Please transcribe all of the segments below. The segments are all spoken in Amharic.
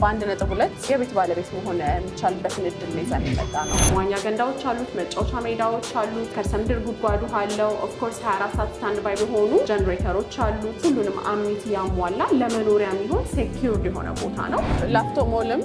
በ1.2 የቤት ባለቤት መሆን የሚቻልበትን እድል ይዘን የመጣ ነው። መዋኛ ገንዳዎች አሉት፣ መጫወቻ ሜዳዎች አሉት፣ ከርሰ ምድር ጉድጓዱ አለው። ኦፍኮርስ 24 ሰዓት ስታንድ ባይ በሆኑ ጀነሬተሮች አሉት። ሁሉንም አሚኒቲ ያሟላ ለመኖሪያ የሚሆን ሴኪዩርድ የሆነ ቦታ ነው። ላፍቶ ሞልም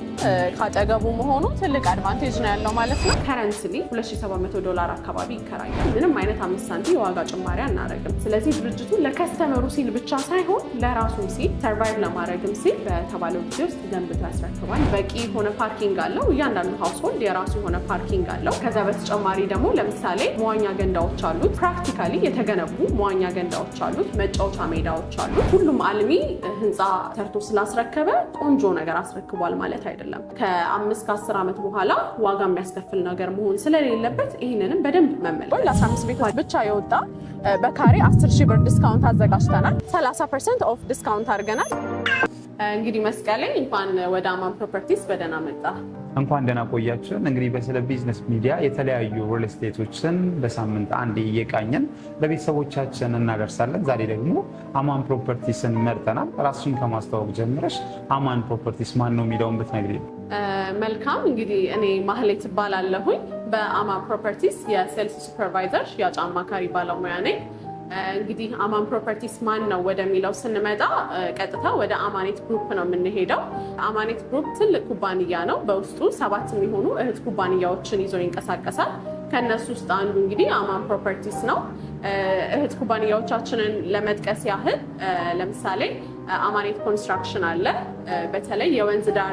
ካጠገቡ መሆኑ ትልቅ አድቫንቴጅ ነው ያለው ማለት ነው። ከረንትሊ $2700 አካባቢ ይከራያል። ምንም አይነት 5 ሳንቲም የዋጋ ጭማሪ አናደርግም። ስለዚህ ድርጅቱ ለከስተመሩ ሲል ብቻ ሳይሆን ለራሱም ሲል ሰርቫይቭ ለማድረግም ሲል በተባለው ጊዜ ውስጥ ገንብቶ ያስረክባል። በቂ የሆነ ፓርኪንግ አለው። እያንዳንዱ ሃውስሆልድ የራሱ የሆነ ፓርኪንግ አለው። ከዛ በተጨማሪ ደግሞ ለምሳሌ መዋኛ ገንዳዎች አሉት። ፕራክቲካሊ የተገነቡ መዋኛ ገንዳዎች አሉት። መጫወቻ ሜዳዎች አሉት። ሁሉም አልሚ ህንፃ ሰርቶ ስላስረከበ ቆንጆ ነገር አስረክቧል ማለት አይደለም። ከ5 እስከ 10 ዓመት በኋላ ዋጋ የሚያስከፍል ነገር መሆን ስለሌለበት ይህንንም በደንብ መመለስ። ለ15 ቤት ብቻ የወጣ በካሬ 10,000 ብር ዲስካውንት አዘጋጅተናል። 30% ኦፍ ዲስካውንት አድርገናል። እንግዲህ መስቀሌ እንኳን ወደ አማን ፕሮፐርቲስ በደህና መጣ። እንኳን ደህና ቆያችሁን። እንግዲህ በስለ ቢዝነስ ሚዲያ የተለያዩ ሪል ስቴቶችን በሳምንት አንዴ እየቃኘን ለቤተሰቦቻችን እናደርሳለን። ዛሬ ደግሞ አማን ፕሮፐርቲስን መርጠናል። ራስሽን ከማስተዋወቅ ጀምረሽ አማን ፕሮፐርቲስ ማን ነው የሚለውን ብትነግሪኝ። መልካም። እንግዲህ እኔ ማህሌት እባላለሁኝ። በአማን ፕሮፐርቲስ የሴልስ ሱፐርቫይዘር ሽያጭ አማካሪ ባለሙያ ነኝ። እንግዲህ አማን ፕሮፐርቲስ ማን ነው ወደሚለው ስንመጣ ቀጥታ ወደ አማኔት ግሩፕ ነው የምንሄደው። አማኔት ግሩፕ ትልቅ ኩባንያ ነው። በውስጡ 7 የሚሆኑ እህት ኩባንያዎችን ይዞ ይንቀሳቀሳል። ከነሱ ውስጥ አንዱ እንግዲህ አማን ፕሮፐርቲስ ነው። እህት ኩባንያዎቻችንን ለመጥቀስ ያህል ለምሳሌ አማኔት ኮንስትራክሽን አለ። በተለይ የወንዝ ዳር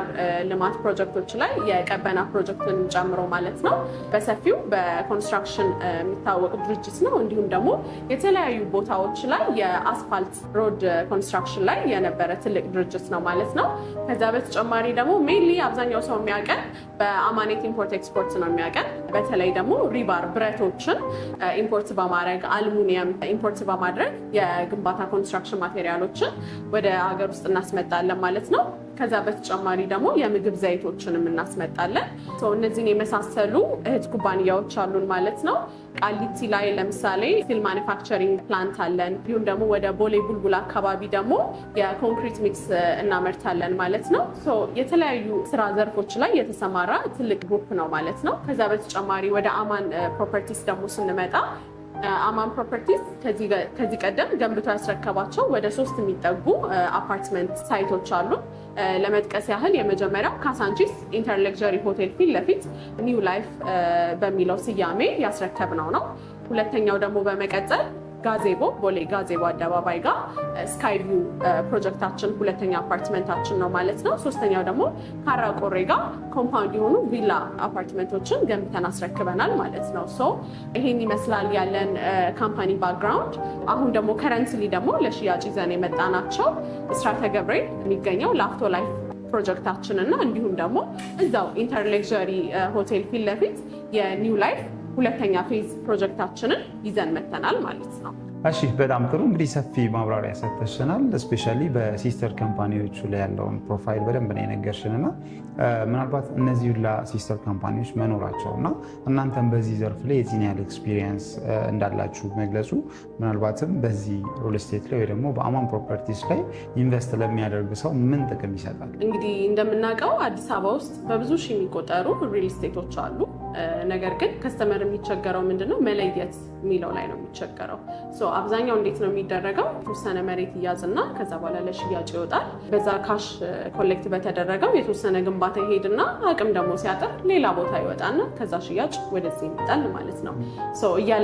ልማት ፕሮጀክቶች ላይ የቀበና ፕሮጀክትን ጨምሮ ማለት ነው በሰፊው በኮንስትራክሽን የሚታወቅ ድርጅት ነው። እንዲሁም ደግሞ የተለያዩ ቦታዎች ላይ የአስፋልት ሮድ ኮንስትራክሽን ላይ የነበረ ትልቅ ድርጅት ነው ማለት ነው። ከዛ በተጨማሪ ደግሞ ሜንሊ አብዛኛው ሰው የሚያውቀን በአማኔት ኢምፖርት ኤክስፖርት ነው የሚያውቀን። በተለይ ደግሞ ሪባር ብረቶችን ኢምፖርት በማድረግ አልሙኒየም ኢምፖርት በማድረግ የግንባታ ኮንስትራክሽን ማቴሪያሎችን ወደ ሀገር ውስጥ እናስመጣለን ማለት ነው። ከዛ በተጨማሪ ደግሞ የምግብ ዘይቶችንም እናስመጣለን። እነዚህን የመሳሰሉ እህት ኩባንያዎች አሉን ማለት ነው። ቃሊቲ ላይ ለምሳሌ ስቲል ማኒፋክቸሪንግ ፕላንት አለን። እንዲሁም ደግሞ ወደ ቦሌ ቡልቡል አካባቢ ደግሞ የኮንክሪት ሚክስ እናመርታለን ማለት ነው። የተለያዩ ስራ ዘርፎች ላይ የተሰማራ ትልቅ ግሩፕ ነው ማለት ነው። ከዛ በተጨማሪ ወደ አማን ፕሮፐርቲስ ደግሞ ስንመጣ አማን ፕሮፐርቲስ ከዚህ ቀደም ገንብቶ ያስረከባቸው ወደ 3 የሚጠጉ አፓርትመንት ሳይቶች አሉ። ለመጥቀስ ያህል የመጀመሪያው ካሳንቺስ ኢንተርሌክዠሪ ሆቴል ፊት ለፊት ኒው ላይፍ በሚለው ስያሜ ያስረከብነው ነው። ሁለተኛው ደግሞ በመቀጠል ጋዜቦ ቦሌ ጋዜቦ አደባባይ ጋር ስካይ ቪው ፕሮጀክታችን ሁለተኛ አፓርትመንታችን ነው ማለት ነው። ሶስተኛው ደግሞ ካራ ቆሬ ጋር ኮምፓውንድ የሆኑ ቪላ አፓርትመንቶችን ገንብተን አስረክበናል ማለት ነው። ይሄን ይመስላል ያለን ካምፓኒ ባክግራውንድ። አሁን ደግሞ ከረንትሊ ደግሞ ለሽያጭ ይዘን የመጣናቸው እስራተ ገብርኤል የሚገኘው ላፍቶ ላይፍ ፕሮጀክታችን እና እንዲሁም ደግሞ እዛው ኢንተርሌክዠሪ ሆቴል ፊት ለፊት የኒው ላይፍ ሁለተኛ ፌዝ ፕሮጀክታችንን ይዘን መተናል ማለት ነው። እሺ፣ በጣም ጥሩ። እንግዲህ ሰፊ ማብራሪያ ሰጥተሽናል። እስፔሻሊ በሲስተር ካምፓኒዎቹ ላይ ያለውን ፕሮፋይል በደንብ ነው የነገርሽን እና ምናልባት እነዚህ ሁላ ሲስተር ካምፓኒዎች መኖራቸው እና እናንተም በዚህ ዘርፍ ላይ የዚህን ያህል ኤክስፒሪየንስ እንዳላችሁ መግለጹ ምናልባትም በዚህ ሪል ስቴት ላይ ወይ ደግሞ በአማን ፕሮፐርቲስ ላይ ኢንቨስት ለሚያደርግ ሰው ምን ጥቅም ይሰጣል? እንግዲህ እንደምናውቀው አዲስ አበባ ውስጥ በብዙ ሺህ የሚቆጠሩ ሪል ስቴቶች አሉ። ነገር ግን ከስተመር የሚቸገረው ምንድነው መለየት የሚለው ላይ ነው የሚቸገረው። አብዛኛው እንዴት ነው የሚደረገው? የተወሰነ መሬት ይያዝና ከዛ በኋላ ለሽያጭ ይወጣል። በዛ ካሽ ኮሌክት በተደረገው የተወሰነ ግንባታ ይሄድና አቅም ደግሞ ሲያጥር ሌላ ቦታ ይወጣና ከዛ ሽያጭ ወደዚህ ይመጣል ማለት ነው።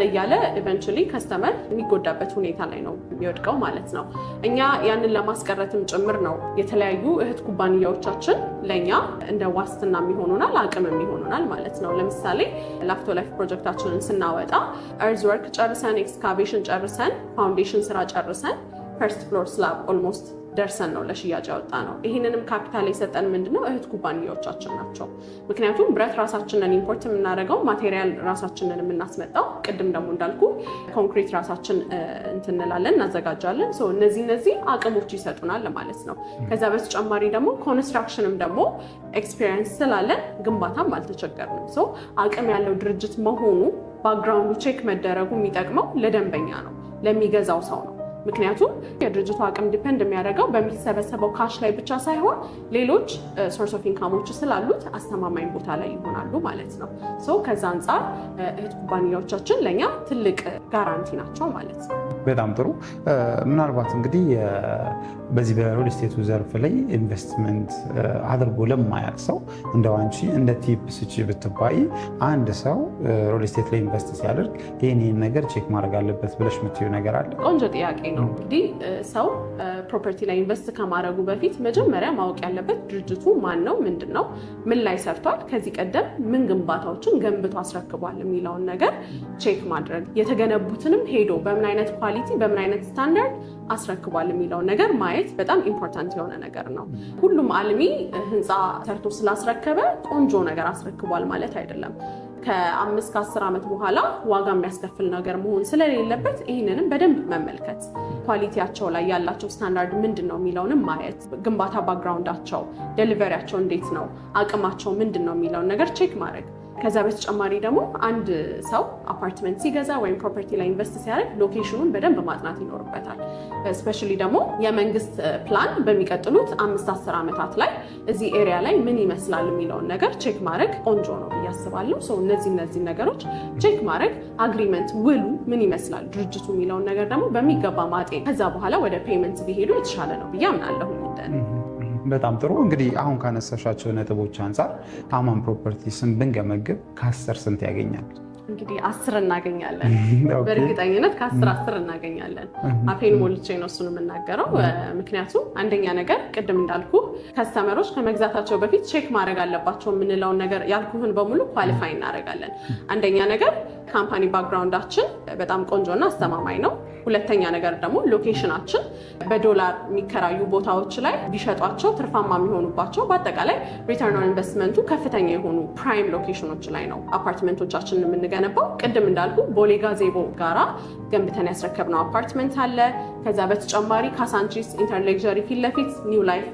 እያለ ኢቨንቹሊ ከስተመር የሚጎዳበት ሁኔታ ላይ ነው የሚወድቀው ማለት ነው። እኛ ያንን ለማስቀረትም ጭምር ነው የተለያዩ እህት ኩባንያዎቻችን ለእኛ እንደ ዋስትና የሚሆኑናል፣ አቅም የሚሆኑናል ማለት ነው። ለምሳሌ ላፍቶ ላይፍ ፕሮጀክታችንን ስናወጣ እርዝ ወርክ ጨርሰን ኤክስካቬሽን ጨርሰን ፋውንዴሽን ስራ ጨርሰን ፈርስት ፍሎር ስላብ ኦልሞስት ደርሰን ነው ለሽያጭ ያወጣ ነው። ይህንንም ካፒታል የሰጠን ምንድነው እህት ኩባንያዎቻችን ናቸው። ምክንያቱም ብረት ራሳችንን ኢምፖርት የምናደርገው፣ ማቴሪያል ራሳችንን የምናስመጣው፣ ቅድም ደግሞ እንዳልኩ ኮንክሪት ራሳችን እንትንላለን እናዘጋጃለን። እነዚህ አቅሞች ይሰጡናል ማለት ነው። ከዛ በተጨማሪ ደግሞ ኮንስትራክሽንም ደግሞ ኤክስፒሪየንስ ስላለን ግንባታም አልተቸገርንም። አቅም ያለው ድርጅት መሆኑ ባክግራውንዱ ቼክ መደረጉ የሚጠቅመው ለደንበኛ ነው፣ ለሚገዛው ሰው ነው። ምክንያቱም የድርጅቱ አቅም ዲፔንድ የሚያደርገው በሚሰበሰበው ካሽ ላይ ብቻ ሳይሆን ሌሎች ሶርስ ኦፍ ኢንካሞች ስላሉት አስተማማኝ ቦታ ላይ ይሆናሉ ማለት ነው። ከዛ አንጻር እህት ኩባንያዎቻችን ለእኛ ትልቅ ጋራንቲ ናቸው ማለት ነው። በጣም ጥሩ። ምናልባት እንግዲህ በዚህ በሪል ስቴቱ ዘርፍ ላይ ኢንቨስትመንት አድርጎ ለማያውቅ ሰው እንደው አንቺ እንደ ቲፕ ስጪ ብትባይ አንድ ሰው ሪል ስቴት ላይ ኢንቨስት ሲያደርግ ይህን ነገር ቼክ ማድረግ አለበት ብለሽ የምትይው ነገር አለ? ቆንጆ ጥያቄ ነው። እንግዲህ ሰው ፕሮፐርቲ ላይ ኢንቨስት ከማድረጉ በፊት መጀመሪያ ማወቅ ያለበት ድርጅቱ ማን ነው፣ ምንድን ነው፣ ምን ላይ ሰርቷል፣ ከዚህ ቀደም ምን ግንባታዎችን ገንብቶ አስረክቧል የሚለውን ነገር ቼክ ማድረግ፣ የተገነቡትንም ሄዶ በምን አይነት ኳሊቲ በምን አይነት ስታንዳርድ አስረክቧል የሚለውን ነገር ማየት በጣም ኢምፖርታንት የሆነ ነገር ነው። ሁሉም አልሚ ህንፃ ሰርቶ ስላስረከበ ቆንጆ ነገር አስረክቧል ማለት አይደለም። ከ5 ከ10 ዓመት በኋላ ዋጋ የሚያስከፍል ነገር መሆን ስለሌለበት ይህንንም በደንብ መመልከት፣ ኳሊቲያቸው ላይ ያላቸው ስታንዳርድ ምንድን ነው የሚለውንም ማየት፣ ግንባታ ባክግራውንዳቸው፣ ዴሊቨሪያቸው እንዴት ነው፣ አቅማቸው ምንድን ነው የሚለውን ነገር ቼክ ማድረግ። ከዛ በተጨማሪ ደግሞ አንድ ሰው አፓርትመንት ሲገዛ ወይም ፕሮፐርቲ ላይ ኢንቨስት ሲያደርግ ሎኬሽኑን በደንብ ማጥናት ይኖርበታል። ስፔሻሊ ደግሞ የመንግስት ፕላን በሚቀጥሉት 5-10 ዓመታት ላይ እዚህ ኤሪያ ላይ ምን ይመስላል የሚለውን ነገር ቼክ ማድረግ ቆንጆ ነው ብዬ አስባለሁ። እነዚህ ነገሮች ቼክ ማድረግ፣ አግሪመንት ውሉ ምን ይመስላል ድርጅቱ የሚለውን ነገር ደግሞ በሚገባ ማጤን፣ ከዛ በኋላ ወደ ፔመንት ቢሄዱ የተሻለ ነው ብዬ አምናለሁ። በጣም ጥሩ። እንግዲህ አሁን ካነሳሻቸው ነጥቦች አንጻር አማን ፕሮፐርቲስን ብንገመግብ ከ10 ስንት ያገኛል? እንግዲህ 10 እናገኛለን። በእርግጠኝነት ከ10 እናገኛለን። አፌን ሞልቼ ነው እሱን የምናገረው። ምክንያቱም አንደኛ ነገር ቅድም እንዳልኩ ከስተመሮች ከመግዛታቸው በፊት ቼክ ማድረግ አለባቸው የምንለውን ነገር ያልኩህን በሙሉ ኳሊፋይ እናደርጋለን። አንደኛ ነገር ካምፓኒ ባክግራውንዳችን በጣም ቆንጆና አስተማማኝ ነው። ሁለተኛ ነገር ደግሞ ሎኬሽናችን በዶላር የሚከራዩ ቦታዎች ላይ ቢሸጧቸው ትርፋማ የሚሆኑባቸው፣ በአጠቃላይ ሪተርን ኦን ኢንቨስትመንቱ ከፍተኛ የሆኑ ፕራይም ሎኬሽኖች ላይ ነው አፓርትመንቶቻችንን የምንገነባው። ቅድም እንዳልኩ ቦሌ ጋዜቦ ጋራ ገንብተን ያስረከብነው አፓርትመንት አለ። ከዛ በተጨማሪ ካሳንቺስ ኢንተርሌክዠሪ ፊት ለፊት ኒው ላይፍ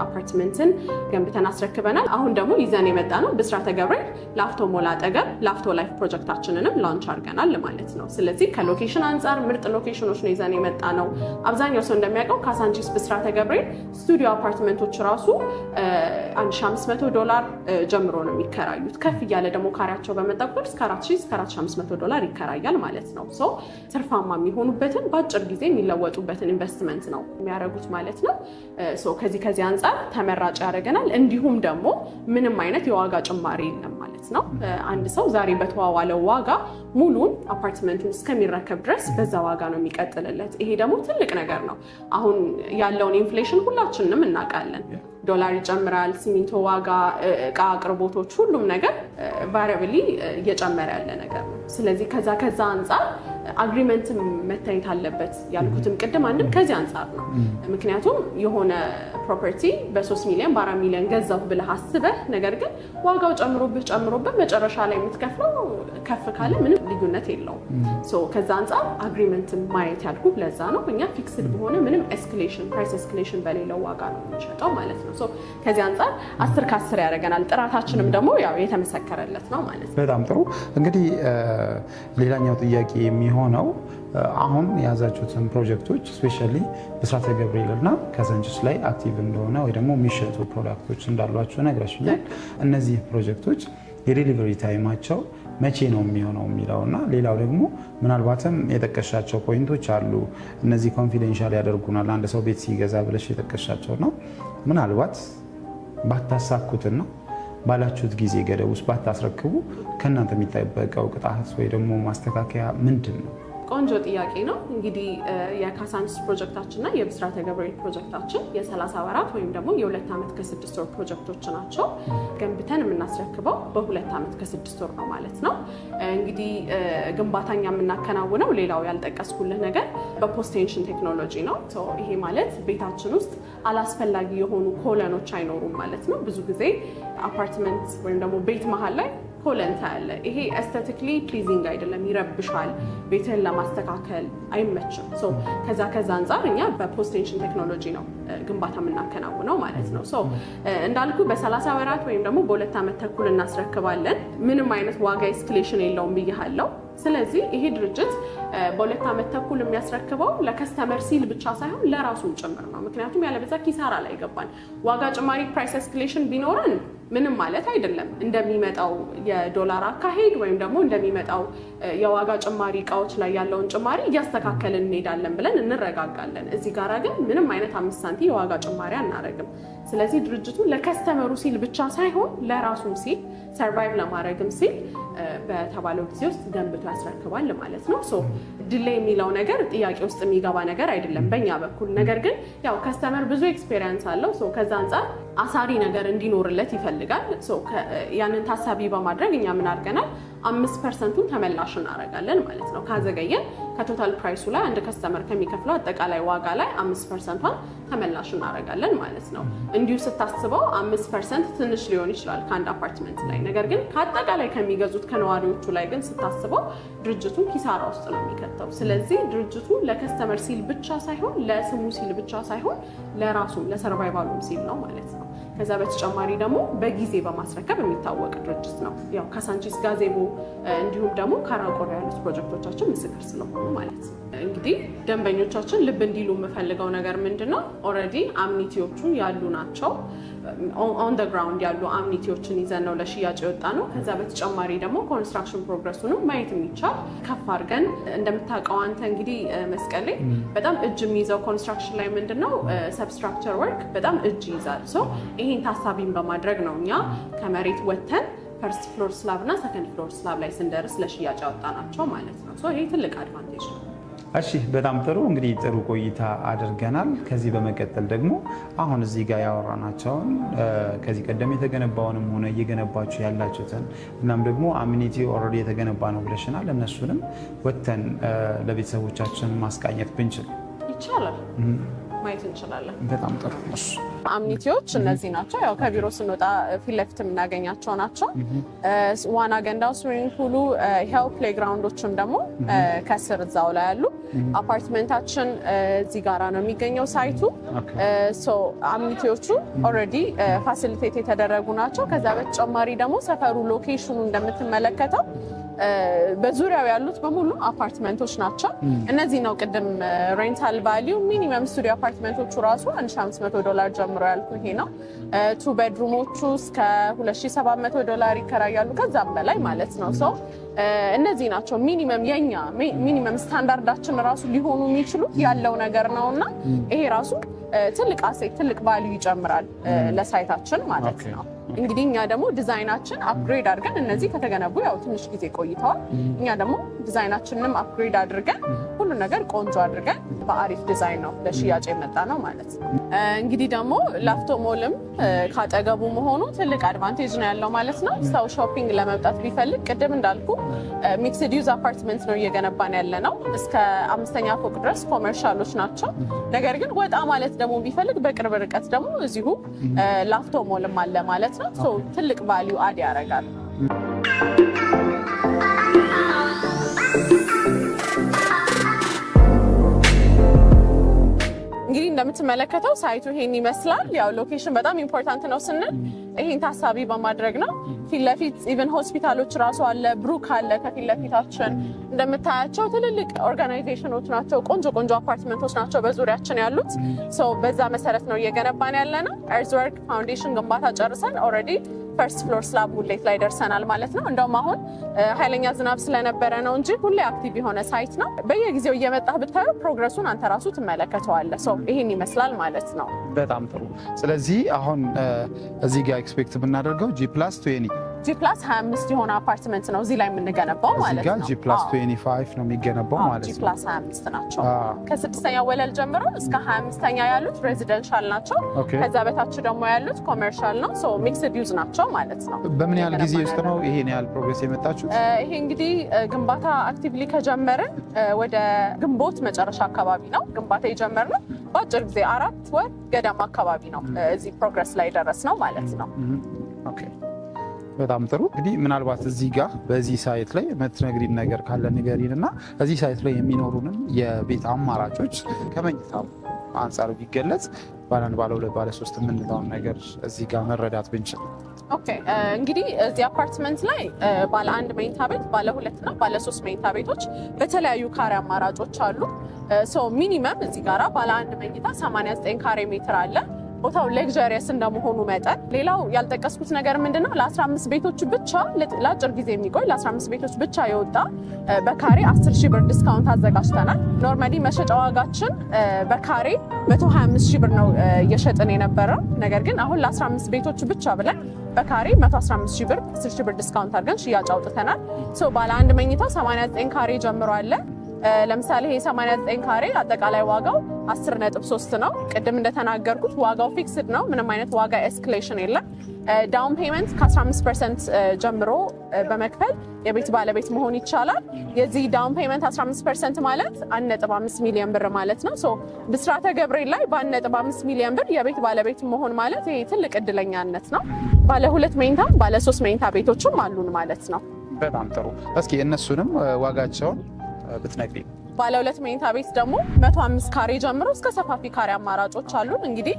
አፓርትመንትን ገንብተን አስረክበናል። አሁን ደግሞ ይዘን የመጣ ነው ብስራተ ገብርኤል ላፍቶ ሞላ አጠገብ ላፍቶ ላይፍ ፕሮጀክታችንንም ላንች አድርገናል ማለት ነው። ስለዚህ ከሎኬሽን አንጻር ምርጥ ሎኬሽኖች ነው ይዘን የመጣ ነው። አብዛኛው ሰው እንደሚያውቀው ካሳንቺስ ብስራተ ገብርኤል ስቱዲዮ አፓርትመንቶች ራሱ $1,500 ጀምሮ ነው የሚከራዩት። ከፍ እያለ ደግሞ ካሬያቸው በመጣ ቁጥር እስከ $4,000-4,500 ይከራያል ማለት ነው። ትርፋማ የሚሆኑበትን በአጭር ጊዜ የሚለወጡበትን ኢንቨስትመንት ነው የሚያደርጉት ማለት ነው። ከዚህ አንጻር ተመራጭ ያደርገናል። እንዲሁም ደግሞ ምንም አይነት የዋጋ ጭማሪ የለም ማለት ነው። አንድ ሰው ዛሬ በተዋዋለው ዋጋ ሙሉን አፓርትመንቱን እስከሚረከብ ድረስ በዛ ዋጋ ነው የሚቀጥልለት። ይሄ ደግሞ ትልቅ ነገር ነው። አሁን ያለውን ኢንፍሌሽን ሁላችንም እናውቃለን። ዶላር ይጨምራል፣ ሲሚንቶ ዋጋ፣ እቃ አቅርቦቶች፣ ሁሉም ነገር ቫሪያብሊ እየጨመረ ያለ ነገር ነው። ስለዚህ ከዛ አንጻር አግሪመንትም መታየት አለበት ያልኩትም ቅድም አንድም ከዚህ አንጻር ነው። ምክንያቱም የሆነ ፕሮፐርቲ በ3 ሚሊዮን በ4 ሚሊዮን ገዛሁ ብለህ አስበህ ነገር ግን ዋጋው ጨምሮብህ መጨረሻ ላይ የምትከፍለው ከፍ ካለ ምንም ልዩነት የለውም። ከዛ አንጻር አግሪመንትም ማየት ያልኩ ለዛ ነው። እኛ ፊክስድ በሆነ ምንም ፕራይስ ኤስክሌሽን በሌለው ዋጋ ነው የምንሸጠው ማለት ነው። ከዚህ አንጻር 10 ከ10 ያደርገናል። ጥራታችንም ደግሞ ያው የተመሰከረለት ነው ማለት ነው። በጣም ጥሩ። እንግዲህ ሌላኛው ጥያቄ የሚሆነው አሁን የያዛችሁትን ፕሮጀክቶች ስፔሻሊ ብስራተ ገብርኤል እና ካዛንቺስ ላይ አክቲቭ እንደሆነ ወይ ደግሞ የሚሸጡ ፕሮዳክቶች እንዳሏቸው ነግረሽኛል። እነዚህ ፕሮጀክቶች የዴሊቨሪ ታይማቸው መቼ ነው የሚሆነው የሚለው እና ሌላው ደግሞ ምናልባትም የጠቀሻቸው ፖይንቶች አሉ። እነዚህ ኮንፊደንሻል ያደርጉናል አንድ ሰው ቤት ሲገዛ ብለሽ የጠቀሻቸው ነው። ምናልባት ባታሳኩትና ባላችሁት ጊዜ ገደብ ውስጥ ባታስረክቡ ከእናንተ የሚጠበቀው ቅጣት ወይ ደግሞ ማስተካከያ ምንድን ነው? ቆንጆ ጥያቄ ነው። እንግዲህ የካሳንቺስ ፕሮጀክታችንና የብስራተ ገብርኤል ፕሮጀክታችን የ30 ወራት ወይም ደግሞ የ2 ዓመት ከ6 ወር ፕሮጀክቶች ናቸው። ገንብተን የምናስረክበው በ2 ዓመት ከ6 ወር ነው ማለት ነው። እንግዲህ ግንባታኛ የምናከናውነው ሌላው ያልጠቀስኩልህ ነገር በፖስቴንሽን ቴክኖሎጂ ነው። ይሄ ማለት ቤታችን ውስጥ አላስፈላጊ የሆኑ ኮለኖች አይኖሩም ማለት ነው። ብዙ ጊዜ አፓርትመንት ወይም ደግሞ ቤት መሀል ላይ ኮለንታ ያለ ይሄ ኤስቴቲክሊ ፕሊዚንግ አይደለም፣ ይረብሻል፣ ቤትህን ለማስተካከል አይመችም። ከዛ አንጻር እኛ በፖስት ቴንሽን ቴክኖሎጂ ነው ግንባታ የምናከናውነው ማለት ነው። እንዳልኩ በ30 ወራት ወይም ደግሞ በ2 ዓመት ተኩል እናስረክባለን። ምንም አይነት ዋጋ ኤስክሌሽን የለውም ብያለሁ። ስለዚህ ይሄ ድርጅት በ2 ዓመት ተኩል የሚያስረክበው ለከስተመር ሲል ብቻ ሳይሆን ለራሱም ጭምር ነው። ምክንያቱም ያለበዛ ኪሳራ ላይ ገባን። ዋጋ ጭማሪ ፕራይስ ኤስክሌሽን ቢኖረን ምንም ማለት አይደለም። እንደሚመጣው የዶላር አካሄድ ወይም ደግሞ እንደሚመጣው የዋጋ ጭማሪ እቃዎች ላይ ያለውን ጭማሪ እያስተካከልን እንሄዳለን ብለን እንረጋጋለን። እዚህ ጋር ግን ምንም አይነት 5 ሳንቲም የዋጋ ጭማሪ አናደርግም። ስለዚህ ድርጅቱ ለከስተመሩ ሲል ብቻ ሳይሆን ለራሱም ሲል ሰርቫይቭ ለማድረግም ሲል በተባለው ጊዜ ውስጥ ገንብቶ ያስረክባል ማለት ነው። ድሌይ የሚለው ነገር ጥያቄ ውስጥ የሚገባ ነገር አይደለም በእኛ በኩል። ነገር ግን ያው ከስተመር ብዙ ኤክስፔሪየንስ አለው። ከዛ አንጻር አሳሪ ነገር እንዲኖርለት ይፈልጋል። ያንን ታሳቢ በማድረግ እኛ ምን አድርገናል? 5%ቱን ተመላሽ እናደርጋለን ማለት ነው። ካዘገየን ከቶታል ፕራይሱ ላይ አንድ ከስተመር ከሚከፍለው አጠቃላይ ዋጋ ላይ 5%ቷን ተመላሽ እናደርጋለን ማለት ነው። እንዲሁ ስታስበው 5% ትንሽ ሊሆን ይችላል ከአንድ አፓርትመንት ላይ። ነገር ግን ከአጠቃላይ ከሚገዙት ከነዋሪዎቹ ላይ ግን ስታስበው ድርጅቱን ኪሳራ ውስጥ ነው የሚከተው። ስለዚህ ድርጅቱ ለከስተመር ሲል ብቻ ሳይሆን ለስሙ ሲል ብቻ ሳይሆን ለራሱም ለሰርቫይቫሉም ሲል ነው ማለት ነው። ከዛ በተጨማሪ ደግሞ በጊዜ በማስረከብ የሚታወቅ ድርጅት ነው። ያው ካሳንቺስ፣ ጋዜቦ እንዲሁም ደግሞ ካራቆሬ ያሉት ፕሮጀክቶቻችን ምስክር ስለሆኑ ማለት ነው። እንግዲህ ደንበኞቻችን ልብ እንዲሉ የምፈልገው ነገር ምንድነው? ኦልሬዲ አምኒቲዎቹ ያሉ ናቸው። ኦን ደ ግራውንድ ያሉ አምኒቲዎችን ይዘን ነው ለሽያጭ የወጣ ነው። ከዛ በተጨማሪ ደግሞ ኮንስትራክሽን ፕሮግረሱንም ማየት የሚቻል ከፍ አድርገን እንደምታውቀው አንተ እንግዲህ መስቀሌ በጣም እጅ የሚይዘው ኮንስትራክሽን ላይ ምንድነው ሰብስትራክቸር ወርክ በጣም እጅ ይይዛል። ይሄን ታሳቢን በማድረግ ነው እኛ ከመሬት ወተን ፈርስት ፍሎር ስላብ እና ሰከንድ ፍሎር ስላብ ላይ ስንደርስ ለሽያጭ ያወጣናቸው ማለት ነው። ይሄ ትልቅ አድቫንቴጅ ነው። እሺ በጣም ጥሩ። እንግዲህ ጥሩ ቆይታ አድርገናል። ከዚህ በመቀጠል ደግሞ አሁን እዚህ ጋር ያወራናቸውን ከዚህ ቀደም የተገነባውንም ሆነ እየገነባችሁ ያላችሁትን እናም ደግሞ አሚኒቲ ኦልሬዲ የተገነባ ነው ብለሽናል። እነሱንም ወተን ለቤተሰቦቻችን ማስቃኘት ብንችል ይቻላል፣ ማየት እንችላለን። በጣም ጥሩ። አምኒቲዎች እነዚህ ናቸው። ያው ከቢሮ ስንወጣ ፊት ለፊት የምናገኛቸው ናቸው። ዋና ገንዳው፣ ስዊሚንግ ፑሉ፣ ሄል ፕሌግራውንዶችም ደግሞ ከስር እዛው ላይ ያሉ። አፓርትመንታችን እዚህ ጋራ ነው የሚገኘው ሳይቱ። አምኒቲዎቹ ኦልሬዲ ፋሲሊቴት የተደረጉ ናቸው። ከዛ በተጨማሪ ደግሞ ሰፈሩ ሎኬሽኑ እንደምትመለከተው በዙሪያው ያሉት በሙሉ አፓርትመንቶች ናቸው። እነዚህ ነው ቅድም ሬንታል ቫሊዩ ሚኒመም ስቱዲዮ አፓርትመንቶቹ ራሱ $1500 ጀምሮ ያልኩ ይሄ ነው። 2 ቤድሩሞቹ እስከ $2700 ይከራያሉ፣ ከዛም በላይ ማለት ነው። እነዚህ ናቸው ሚኒመም የኛ ሚኒመም ስታንዳርዳችን ራሱ ሊሆኑ የሚችሉት ያለው ነገር ነውና ይሄ ራሱ ትልቅ አሴት ትልቅ ቫሊዩ ይጨምራል ለሳይታችን ማለት ነው። እንግዲህ እኛ ደግሞ ዲዛይናችን አፕግሬድ አድርገን እነዚህ ከተገነቡ ያው ትንሽ ጊዜ ቆይተዋል። እኛ ደግሞ ዲዛይናችንንም አፕግሬድ አድርገን ሁሉ ነገር ቆንጆ አድርገን በአሪፍ ዲዛይን ነው ለሽያጭ የመጣ ነው ማለት ነው። እንግዲህ ደግሞ ላፍቶ ሞልም ካጠገቡ መሆኑ ትልቅ አድቫንቴጅ ነው ያለው ማለት ነው። ሰው ሾፒንግ ለመምጣት ቢፈልግ ቅድም እንዳልኩ ሚክስድ ዩዝ አፓርትመንት ነው እየገነባን ያለ ነው። እስከ 5ኛ ፎቅ ድረስ ኮመርሻሎች ናቸው። ነገር ግን ወጣ ማለት ደግሞ ቢፈልግ በቅርብ ርቀት ደግሞ እዚሁ ላፍቶ ሞልም አለ ማለት ነው። ትልቅ ቫሊዩ አድ ያደርጋል። እንግዲህ እንደምትመለከተው ሳይቱ ይሄን ይመስላል። ያው ሎኬሽን በጣም ኢምፖርታንት ነው ስንል ይሄን ታሳቢ በማድረግ ነው። ፊት ለፊት ኢቨን ሆስፒታሎች ራሱ አለ፣ ብሩክ አለ ከፊት ለፊታችን። እንደምታያቸው ትልልቅ ኦርጋናይዜሽኖች ናቸው። ቆንጆ ቆንጆ አፓርትመንቶች ናቸው በዙሪያችን ያሉት። በዛ መሰረት ነው እየገነባን ያለ ነው። ኤርዝወርክ ፋውንዴሽን ግንባታ ጨርሰን ኦልሬዲ ፈርስት ፍሎር ስላብ ሙሌት ላይ ደርሰናል ማለት ነው። እንደውም አሁን ኃይለኛ ዝናብ ስለነበረ ነው እንጂ ሁሌ አክቲቭ የሆነ ሳይት ነው። በየጊዜው እየመጣህ ብታየው ፕሮግረሱን አንተ ራሱ ትመለከተዋለህ። ይሄን ይመስላል ማለት ነው። በጣም ጥሩ። ስለዚህ አሁን እዚህ ጋር ኤክስፔክት ብናደርገው G+20 G+25 የሆነ አፓርትመንት ነው እዚህ ላይ የምንገነባው ማለት ነው። እዚህ ጋር G+25 ነው የሚገነባው ማለት ነው። G+25 ናቸው። ከ6ኛ ወለል ጀምሮ እስከ 25ኛ ያሉት ሬዚደንሻል ናቸው። ከዛ በታች ደግሞ ያሉት ኮመርሻል ነው። ሚክስድ ዩዝ ናቸው ማለት ነው። በምን ያህል ጊዜ ውስጥ ነው ይሄን ያህል ፕሮግሬስ የመጣችሁት? ይሄ እንግዲህ ግንባታ አክቲቭሊ ከጀመርን ወደ ግንቦት መጨረሻ አካባቢ ነው ግንባታ የጀመርነው። በአጭር ጊዜ 4 ወር ገደማ አካባቢ ነው እዚህ ፕሮግረስ ላይ ደረስ ነው ማለት ነው። በጣም ጥሩ። እንግዲህ ምናልባት እዚህ ጋር በዚህ ሳይት ላይ የምትነግሪን ነገር ካለ ንገሪን እና እዚህ ሳይት ላይ የሚኖሩንን የቤት አማራጮች ከመኝታ አንጻር ቢገለጽ ባለ አንድ፣ ባለ ሁለት፣ ባለ ሶስት የምንለውን ነገር እዚህ ጋር መረዳት ብንችል። ኦኬ እንግዲህ እዚህ አፓርትመንት ላይ ባለ አንድ መኝታ ቤት፣ ባለ ሁለት እና ባለ ሶስት መኝታ ቤቶች በተለያዩ ካሬ አማራጮች አሉ። ሚኒመም እዚህ ጋራ ባለ አንድ መኝታ 89 ካሬ ሜትር አለ። ቦታው ሌክዠሪየስ እንደመሆኑ መጠን ሌላው ያልጠቀስኩት ነገር ምንድነው ለ15 ቤቶች ብቻ ለአጭር ጊዜ የሚቆይ ለ15 ቤቶች ብቻ የወጣ በካሬ 10,000 ብር ዲስካውንት አዘጋጅተናል። ኖርማሊ መሸጫ ዋጋችን በካሬ 125,000 ብር ነው እየሸጥን የነበረው። ነገር ግን አሁን ለ15 ቤቶች ብቻ ብለን በካሬ 115,000 ብር 10,000 ብር ዲስካውንት አድርገን ሽያጭ አውጥተናል። ባለ አንድ መኝታ 89 ካሬ ጀምሮ አለ። ለምሳሌ ይሄ 89 ካሬ አጠቃላይ ዋጋው 10.3 ነው። ቅድም እንደተናገርኩት ዋጋው ፊክስድ ነው። ምንም አይነት ዋጋ ኤስክሌሽን የለም። ዳውን ፔመንት ከ15% ጀምሮ በመክፈል የቤት ባለቤት መሆን ይቻላል። የዚህ ዳውን ፔመንት 15% ማለት 1.5 ሚሊዮን ብር ማለት ነው። ብስራተ ገብርኤል ላይ በ1.5 ሚሊዮን ብር የቤት ባለቤት መሆን ማለት ይሄ ትልቅ እድለኛነት ነው። ባለ ሁለት መኝታ፣ ባለ ሶስት መኝታ ቤቶችም አሉን ማለት ነው። በጣም ጥሩ። እስኪ እነሱንም ዋጋቸውን ብትነግሪኝ። ባለ ሁለት መኝታ ቤት ደግሞ 105 ካሬ ጀምሮ እስከ ሰፋፊ ካሬ አማራጮች አሉን። እንግዲህ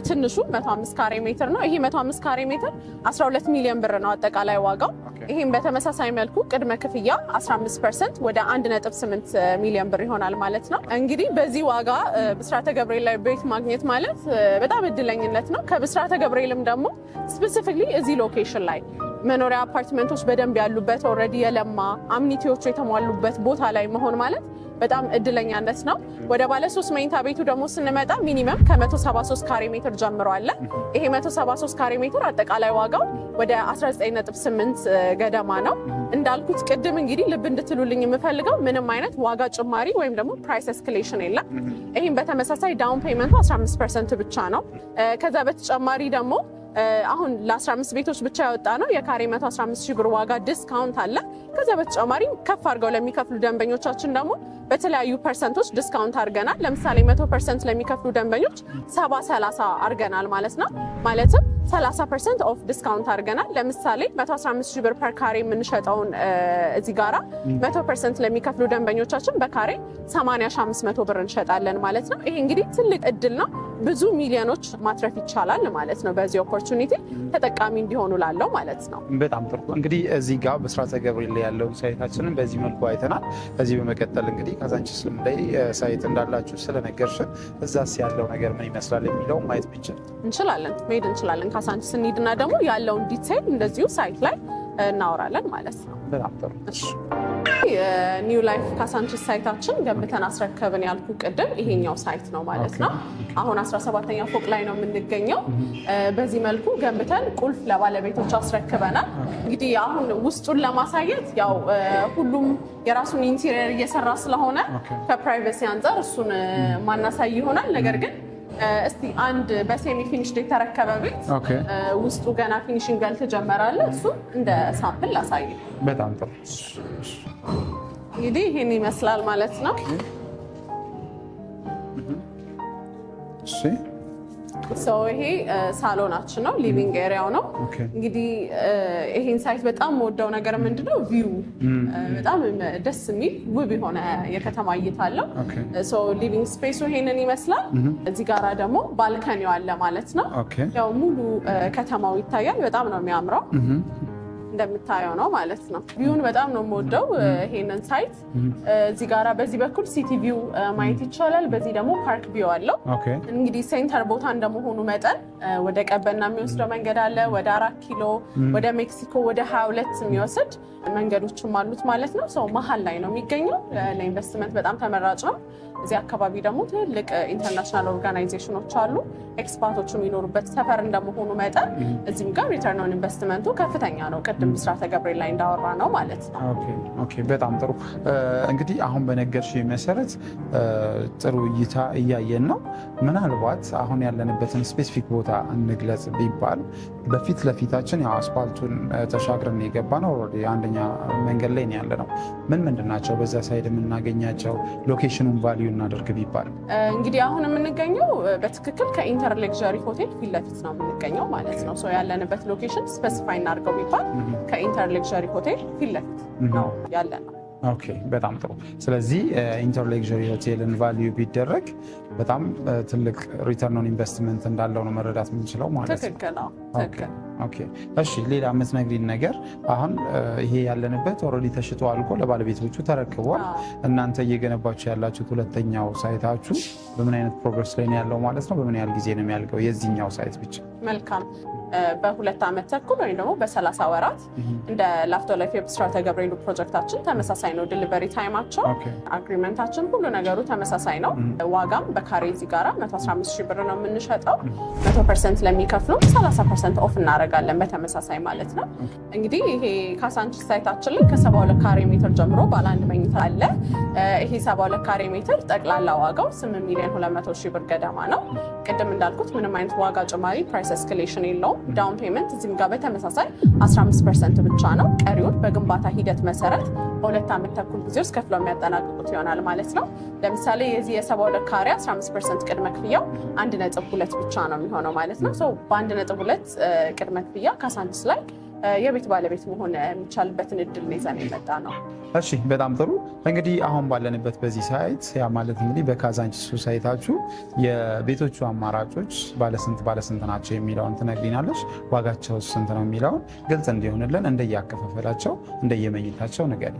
ትንሹ 105 ካሬ ሜትር ነው። ይሄ 105 ካሬ ሜትር 12 ሚሊዮን ብር ነው አጠቃላይ ዋጋው። ይሄም በተመሳሳይ መልኩ ቅድመ ክፍያ 15% ወደ 1.8 ሚሊዮን ብር ይሆናል ማለት ነው። እንግዲህ በዚህ ዋጋ ብስራተ ገብርኤል ላይ ቤት ማግኘት ማለት በጣም እድለኝነት ነው። ከብስራተ ገብርኤልም ደግሞ ስፔሲፊክሊ እዚህ ሎኬሽን ላይ መኖሪያ አፓርትመንቶች በደንብ ያሉበት ኦልሬዲ የለማ አምኒቲዎቹ የተሟሉበት ቦታ ላይ መሆን ማለት በጣም እድለኛነት ነው። ወደ ባለ 3 መኝታ ቤቱ ደግሞ ስንመጣ ሚኒመም ከ173 ካሬ ሜትር ጀምሮ አለ። ይሄ 173 ካሬ ሜትር አጠቃላይ ዋጋው ወደ 19.8 ገደማ ነው። እንዳልኩት ቅድም እንግዲህ ልብ እንድትሉልኝ የምፈልገው ምንም አይነት ዋጋ ጭማሪ ወይም ደግሞ ፕራይስ ኤስካሌሽን የለም። ይህም በተመሳሳይ ዳውን ፔመንቱ 15% ብቻ ነው። ከዛ በተጨማሪ ደግሞ አሁን ለ15 ቤቶች ብቻ ያወጣ ነው የካሬ 115,000 ብር ዋጋ ዲስካውንት አለ። ከዛ በተጨማሪ ከፍ አድርገው ለሚከፍሉ ደንበኞቻችን ደግሞ በተለያዩ ፐርሰንቶች ዲስካውንት አድርገናል። ለምሳሌ 100% ለሚከፍሉ ደንበኞች 70-30 አድርገናል ማለት ነው። ማለትም 30% ኦፍ ዲስካውንት አድርገናል። ለምሳሌ 115,000 ብር ፐር ካሬ የምንሸጠውን እዚህ ጋራ 100% ለሚከፍሉ ደንበኞቻችን በካሬ 80,500 ብር እንሸጣለን ማለት ነው። ይሄ እንግዲህ ትልቅ እድል ነው። ብዙ ሚሊዮኖች ማትረፍ ይቻላል ማለት ነው። በዚህ ኦፖርቹኒቲ ተጠቃሚ እንዲሆኑ ላለው ማለት ነው። በጣም ጥሩ። እንግዲህ እዚህ ጋር ብስራተ ገብርኤል ላይ ያለውን ሳይታችንን በዚህ መልኩ አይተናል። ከዚህ በመቀጠል እንግዲህ ካዛንቺስም ላይ ሳይት እንዳላችሁ ስለነገርሽን እዛስ ያለው ነገር ምን ይመስላል የሚለው ማየት ብንችል እንችላለን፣ መሄድ እንችላለን። ካዛንቺስ እንሂድና ደግሞ ያለውን ዲቴይል እንደዚሁ ሳይት ላይ እናወራለን ማለት ነው። በጣም ጥሩ። ኒው ላይፍ ካዛንቺስ ሳይታችን ገንብተን አስረከብን ያልኩ ቅድም ይሄኛው ሳይት ነው ማለት ነው። አሁን 17ኛ ፎቅ ላይ ነው የምንገኘው። በዚህ መልኩ ገንብተን ቁልፍ ለባለቤቶች አስረክበናል። እንግዲህ አሁን ውስጡን ለማሳየት ያው ሁሉም የራሱን ኢንቴሪየር እየሰራ ስለሆነ ከፕራይቬሲ አንጻር እሱን ማናሳይ ይሆናል። ነገር ግን እስቲ አንድ በሴሚ ፊኒሽድ የተረከበ ቤት ውስጡ ገና ፊኒሽንግ ያልተጀመረ እሱ እንደ ሳምፕል ላሳይ። በጣም ጥሩ። እንግዲህ ይህን ይመስላል ማለት ነው። ይሄ ሳሎናችን ነው፣ ሊቪንግ ኤሪያው ነው። እንግዲህ ይሄን ሳይት በጣም የምወደው ነገር ምንድነው ቪው በጣም ደስ የሚል ውብ የሆነ የከተማ እይታ አለው። ሊቪንግ ስፔሱ ይሄንን ይመስላል። እዚህ ጋራ ደግሞ ባልከኒው አለ ማለት ነው። ያው ሙሉ ከተማው ይታያል። በጣም ነው የሚያምረው። እንደምታየው ነው ማለት ነው። ቪውን በጣም ነው የምወደው ይሄንን ሳይት። እዚህ ጋራ በዚህ በኩል ሲቲ ቪው ማየት ይቻላል። በዚህ ደግሞ ፓርክ ቪው አለው። እንግዲህ ሴንተር ቦታ እንደመሆኑ መጠን ወደ ቀበና የሚወስደው መንገድ አለ። ወደ 4 ኪሎ፣ ወደ ሜክሲኮ፣ ወደ 22 የሚወስድ መንገዶችም አሉት ማለት ነው። ሰው መሀል ላይ ነው የሚገኘው። ለኢንቨስትመንት በጣም ተመራጭ ነው። እዚህ አካባቢ ደግሞ ትልቅ ኢንተርናሽናል ኦርጋናይዜሽኖች አሉ፣ ኤክስፓቶች የሚኖሩበት ሰፈር እንደመሆኑ መጠን እዚህም ጋር ሪተርን ኦን ኢንቨስትመንቱ ከፍተኛ ነው። ቅድም ብስራተ ገብርኤል ላይ እንዳወራ ነው ማለት ነው። በጣም ጥሩ። እንግዲህ አሁን በነገርሽ መሰረት ጥሩ እይታ እያየን ነው። ምናልባት አሁን ያለንበትን ስፔሲፊክ ቦታ እንግለጽ ቢባል በፊት ለፊታችን ያው አስፓልቱን ተሻግረን የገባ ነው። አንደኛ መንገድ ላይ ያለ ነው። ምንድን ናቸው በዛ ሳይድ የምናገኛቸው ሎኬሽኑን ቫልዩ እናደርግ ቢባል? እንግዲህ አሁን የምንገኘው በትክክል ከኢንተር ሌክዠሪ ሆቴል ፊት ለፊት ነው የምንገኘው ማለት ነው። ያለንበት ሎኬሽን ስፔሲፋይ እናድርገው ቢባል ከኢንተር ሌክዠሪ ሆቴል ፊት ለፊት ነው ያለነው። ኦኬ በጣም ጥሩ። ስለዚህ ኢንተር ሌክዠሪ ሆቴልን ቫልዩ ቢደረግ በጣም ትልቅ ሪተርን ኦን ኢንቨስትመንት እንዳለው ነው መረዳት የምንችለው ማለት ነው። ትክክል ነው። ኦኬ እሺ፣ ሌላ የምትነግሪን ነገር አሁን ይሄ ያለንበት ኦልሬዲ ተሽጦ አልቆ ለባለቤቶቹ ተረክቧል። እናንተ እየገነባችሁ ያላችሁት ሁለተኛው ሳይታችሁ በምን አይነት ፕሮግረስ ላይ ነው ያለው ማለት ነው? በምን ያህል ጊዜ ነው የሚያልቀው የዚህኛው ሳይት ብቻ? መልካም በ2 ዓመት ተኩል ወይም ደግሞ በ30 ወራት እንደ ላፍቶ ላይፍ የብስራተ ገብርኤሉ ፕሮጀክታችን ተመሳሳይ ነው። ዲሊቨሪ ታይማቸው፣ አግሪመንታችን፣ ሁሉ ነገሩ ተመሳሳይ ነው። ዋጋም በካሬ እዚህ ጋራ 115,000 ብር ነው የምንሸጠው። 100% ለሚከፍሉ 30% ኦፍ እናደርጋለን በተመሳሳይ ማለት ነው። እንግዲህ ይሄ ካሳንቺስ ሳይታችን ላይ ከ72 ካሬ ሜትር ጀምሮ ባለ 1 መኝታ አለ። ይሄ 72 ካሬ ሜትር ጠቅላላ ዋጋው 8,200,000 ብር ገደማ ነው። ቅድም እንዳልኩት ምንም አይነት ዋጋ ጭማሪ ፕራይስ ኤስካሌሽን የለውም። ዳውን ፔመንት እዚህም ጋር በተመሳሳይ 15% ብቻ ነው። ቀሪውን በግንባታ ሂደት መሰረት በ2 ዓመት ተኩል ጊዜ ውስጥ ከፍለው የሚያጠናቅቁት ይሆናል ማለት ነው። ለምሳሌ የዚህ የ72 ካሬ 15% ቅድመ ክፍያው 1.2 ብቻ ነው የሚሆነው ማለት ነው። በ1.2 ቅድመ ክፍያ ካሳንቺስ ላይ የቤት ባለቤት መሆን የሚቻልበትን እድል ይዘን የመጣ ነው። እሺ በጣም ጥሩ። እንግዲህ አሁን ባለንበት በዚህ ሳይት ያ ማለት እንግዲህ በካዛንቺስ ሳይታችሁ የቤቶቹ አማራጮች ባለስንት ናቸው የሚለውን ትነግሪናለች። ዋጋቸው ስንት ነው የሚለውን ግልጽ እንዲሆንልን እንደየአከፋፈላቸው እንደየመኝታቸው ንገሪ።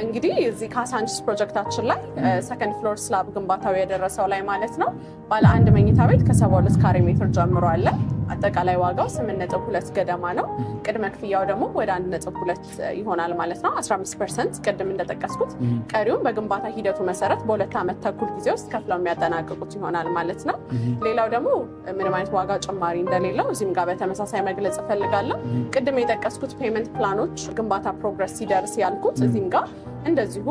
እንግዲህ እዚህ ካሳንቺስ ፕሮጀክታችን ላይ ሰከንድ ፍሎር ስላብ ግንባታው የደረሰው ላይ ማለት ነው ባለ 1 መኝታ ቤት ከ72 ካሬ ሜትር ጀምሮ አለ። አጠቃላይ ዋጋው 8.2 ገደማ ነው። ቅድመ ክፍያው ደግሞ ወደ 1.2 ይሆናል ማለት ነው። 15% ቅድም እንደጠቀስኩት፣ ቀሪውን በግንባታ ሂደቱ መሰረት በ2 ዓመት ተኩል ጊዜ ውስጥ ከፍለው የሚያጠናቅቁት ይሆናል ማለት ነው። ሌላው ደግሞ ምንም አይነት ዋጋ ጭማሪ እንደሌለው እዚህም ጋር በተመሳሳይ መግለጽ እፈልጋለሁ። ቅድም የጠቀስኩት ፔመንት ፕላኖች ግንባታ ፕሮግረስ ሲደርስ ያልኩት እዚህም ጋር እንደዚሁ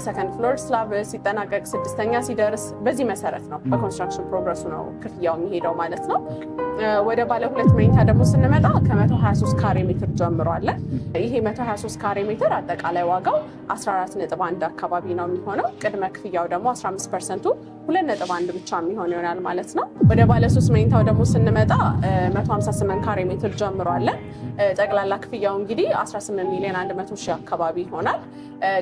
ሰከንድ ፍሎር ስላብ ሲጠናቀቅ 6ኛ ሲደርስ በዚህ መሰረት ነው በኮንስትራክሽን ፕሮግረሱ ነው ክፍያው የሚሄደው ማለት ነው። ወደ ባለ 2 መኝታ ደግሞ ስንመጣ ከ123 ካሬ ሜትር ጀምሮ አለ። ይሄ 123 ካሬ ሜትር አጠቃላይ ዋጋው 14.1 አካባቢ ነው የሚሆነው። ቅድመ ክፍያው ደግሞ 15%ቱ 2.1 ብቻ የሚሆን ይሆናል ማለት ነው። ወደ ባለ 3 መኝታው ደግሞ ስንመጣ 158 ካሬ ሜትር ጀምሮ አለ። ጠቅላላ ክፍያው እንግዲህ 18,100,000 አካባቢ ይሆናል።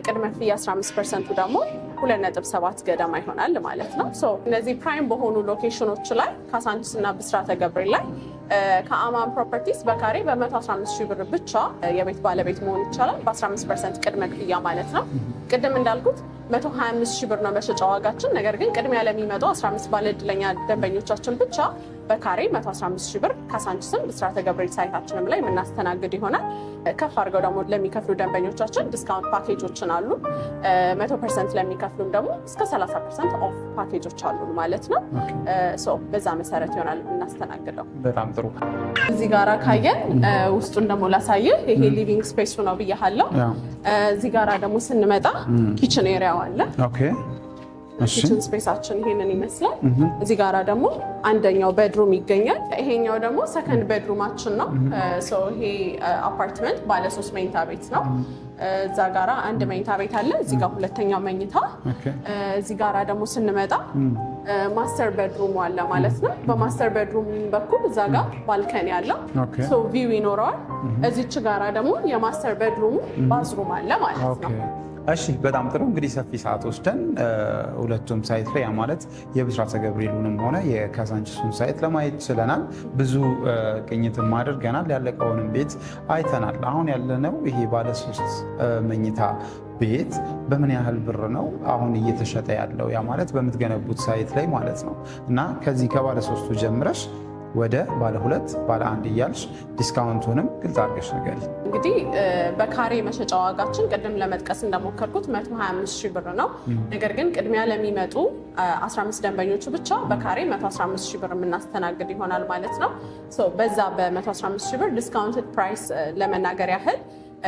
ቅድመ ክፍያ 15%ቱ ደግሞ 2.7 ገደማ ይሆናል ማለት ነው። እነዚህ ፕራይም በሆኑ ሎኬሽኖች ላይ ካሳንቺስ እና ብስራተ ገብርኤል ላይ ከአማን ፕሮፐርቲስ በካሬ በ115,000 ብር ብቻ የቤት ባለቤት መሆን ይቻላል። በ15% ቅድመ ክፍያ ማለት ነው። ቅድም እንዳልኩት 125,000 ብር ነው መሸጫ ዋጋችን። ነገር ግን ቅድሚያ ለሚመጡ 15 ባለ ዕድለኛ ደንበኞቻችን ብቻ በካሬ 115,000 ብር ካሳንቺስም ብስራተ ገብርኤል ሳይታችንም ላይ የምናስተናግድ ይሆናል። ከፍ አድርገው ደግሞ ለሚከፍሉ ደንበኞቻችን ዲስካውንት ፓኬጆችን አሉ። 100% ለሚከፍሉም ደግሞ እስከ 30% ኦፍ ፓኬጆች አሉ ማለት ነው። በዛ መሰረት ይሆናል የምናስተናግደው። በጣም ጥሩ። እዚህ ጋራ ካየን ውስጡን ደግሞ ላሳይህ። ይሄ ሊቪንግ ስፔሱ ነው ብያለሁ። እዚህ ጋራ ደግሞ ስንመጣ ኪችን ኤሪያው አለ። ኪችን ስፔሳችን ይሄንን ይመስላል። እዚህ ጋራ ደግሞ አንደኛው ቤድሩም ይገኛል። ይሄኛው ደግሞ ሰከንድ ቤድሩማችን ነው። ይሄ አፓርትመንት ባለ 3 መኝታ ቤት ነው። እዛ ጋራ 1 መኝታ ቤት አለ። እዚህ ጋር ሁለተኛው መኝታ። እዚህ ጋራ ደግሞ ስንመጣ ማስተር ቤድሩም አለ ማለት ነው። በማስተር ቤድሩም በኩል እዛ ጋር ባልከኒ አለው፣ ቪው ይኖረዋል። እዚች ጋራ ደግሞ የማስተር ቤድሩሙ ባዝሩም አለ ማለት ነው። እሺ በጣም ጥሩ። እንግዲህ ሰፊ ሰዓት ወስደን ሁለቱም ሳይት ላይ ማለት የብስራተ ገብርኤሉንም ሆነ የካዛንቺሱን ሳይት ለማየት ችለናል። ብዙ ቅኝትም አድርገናል። ያለቀውንም ቤት አይተናል። አሁን ያለነው ይሄ ባለ 3 መኝታ ቤት በምን ያህል ብር ነው አሁን እየተሸጠ ያለው? ያ ማለት በምትገነቡት ሳይት ላይ ማለት ነው። እና ከዚህ ከባለ 3ቱ ጀምረሽ ወደ ባለ 2 ባለ 1 እያልሽ ዲስካውንቱንም ግልጽ አድርገሽ ንገሪ። እንግዲህ በካሬ መሸጫ ዋጋችን ቅድም ለመጥቀስ እንደሞከርኩት 125,000 ብር ነው። ነገር ግን ቅድሚያ ለሚመጡ 15 ደንበኞቹ ብቻ በካሬ 115,000 ብር የምናስተናግድ ይሆናል ማለት ነው። በዛ በ115,000 ብር ዲስካውንትድ ፕራይስ ለመናገር ያህል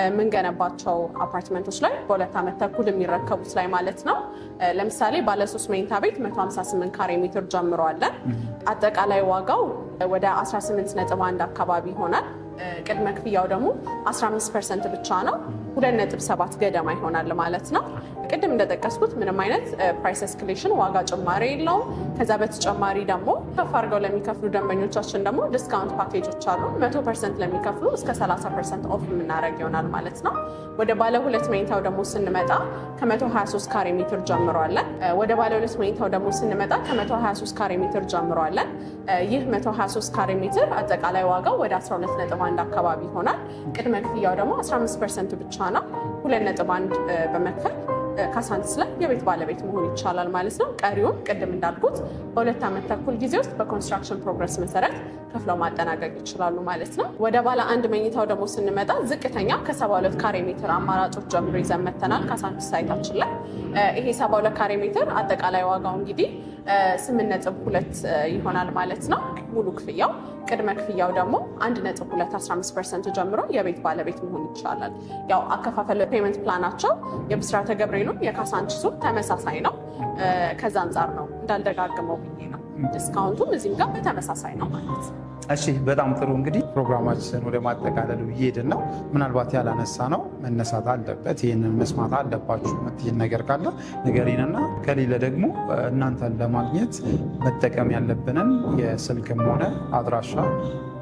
የምንገነባቸው አፓርትመንቶች ላይ በ2 ዓመት ተኩል የሚረከቡት ላይ ማለት ነው። ለምሳሌ ባለ 3 መኝታ ቤት 158 ካሬ ሜትር ጀምሮ አለን። አጠቃላይ ዋጋው ወደ 18.1 አካባቢ ይሆናል። ቅድመ ክፍያው ደግሞ 15% ብቻ ነው። 2.7 ገደማ ይሆናል ማለት ነው። ቅድም እንደጠቀስኩት ምንም አይነት ፕራይስ ኤስካሌሽን ዋጋ ጭማሪ የለውም። ከዛ በተጨማሪ ደግሞ ከፍ አድርገው ለሚከፍሉ ደንበኞቻችን ደግሞ ዲስካውንት ፓኬጆች አሉ። 100% ለሚከፍሉ እስከ 30% ኦፍ የምናደርግ ይሆናል ማለት ነው። ወደ ባለ 2 መኝታው ደግሞ ስንመጣ ከ123 ካሬ ሜትር ጀምሯለን። ወደ ባለ 2 መኝታው ደግሞ ስንመጣ ከ123 ካሬ ሜትር ጀምሯለን። ይህ 123 ካሬ ሜትር አጠቃላይ ዋጋው ወደ 12.1 አካባቢ ይሆናል። ቅድመ ክፍያው ደግሞ 15% ብቻ ነው። 2.1 በመክፈል ካሳንቺስ ላይ የቤት ባለቤት መሆን ይቻላል ማለት ነው። ቀሪውን ቅድም እንዳልኩት በ2 ዓመት ተኩል ጊዜ ውስጥ በኮንስትራክሽን ፕሮግረስ መሰረት ከፍለው ማጠናቀቅ ይችላሉ ማለት ነው። ወደ ባለ 1 መኝታው ደግሞ ስንመጣ ዝቅተኛ ከ72 ካሬ ሜትር አማራጮች ጀምሮ ይዘን መጥተናል ካሳንቺስ ሳይታችን ላይ። ይሄ 72 ካሬ ሜትር አጠቃላይ ዋጋው እንግዲህ 8.2 ይሆናል ማለት ነው ሙሉ ክፍያው። ቅድመ ክፍያው ደግሞ 1.2 15% ጀምሮ የቤት ባለቤት መሆን ይቻላል። ያው አከፋፈል ፔመንት ፕላናቸው የብስራተ ገብርኤሉም የካሳንቺሱ ተመሳሳይ ነው። ከዛ አንጻር ነው እንዳልደጋግመው ብዬ ነው። ዲስካውንቱም እዚህም ጋር በተመሳሳይ ነው ማለት ነው። እሺ በጣም ጥሩ። እንግዲህ ፕሮግራማችን ወደ ማጠቃለሉ እየሄድን ነው። ምናልባት ያላነሳ ነው መነሳት አለበት፣ ይህንን መስማት አለባችሁ የምትይን ነገር ካለ ንገሪንና ከሌለ ደግሞ እናንተን ለማግኘት መጠቀም ያለብንን የስልክም ሆነ አድራሻ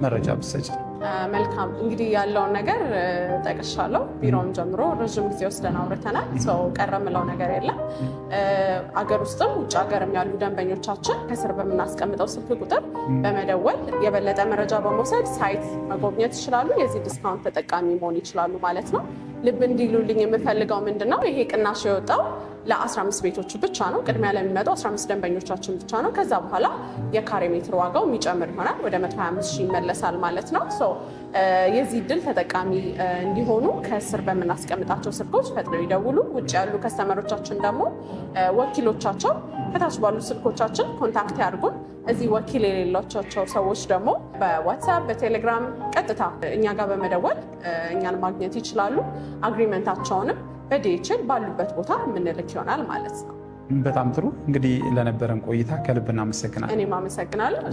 መረጃ ብትሰጪን። መልካም እንግዲህ ያለውን ነገር ጠቅሻለሁ። ቢሮውን ጀምሮ ረዥም ጊዜ ወስደን አውርተናል። ሰው ቀረ ምለው ነገር የለም። አገር ውስጥም ውጭ ሀገርም ያሉ ደንበኞቻችን ከስር በምናስቀምጠው ስልክ ቁጥር በመደወል የበለጠ መረጃ በመውሰድ ሳይት መጎብኘት ይችላሉ። የዚህ ዲስካውንት ተጠቃሚ መሆን ይችላሉ ማለት ነው። ልብ እንዲሉልኝ የምፈልገው ምንድነው ይሄ ቅናሽ የወጣው ለ15 ቤቶች ብቻ ነው። ቅድሚያ ለሚመጡ 15 ደንበኞቻችን ብቻ ነው። ከዛ በኋላ የካሬ ሜትር ዋጋው የሚጨምር ይሆናል፣ ወደ 125,000 ይመለሳል ማለት ነው። የዚህ እድል ተጠቃሚ እንዲሆኑ ከስር በምናስቀምጣቸው ስልኮች ፈጥነው ይደውሉ። ውጭ ያሉ ከስተመሮቻችን ደግሞ ወኪሎቻቸው ከታች ባሉ ስልኮቻችን ኮንታክት ያድርጉን። እዚህ ወኪል የሌላቸው ሰዎች ደግሞ በዋትሳፕ በቴሌግራም ቀጥታ እኛ ጋር በመደወል እኛን ማግኘት ይችላሉ። አግሪመንታቸውንም በዲኤችኤል ባሉበት ቦታ የምንልክ ይሆናል ማለት ነው። በጣም ጥሩ። እንግዲህ ለነበረን ቆይታ ከልብ እናመሰግናለን። እኔም አመሰግናለሁ።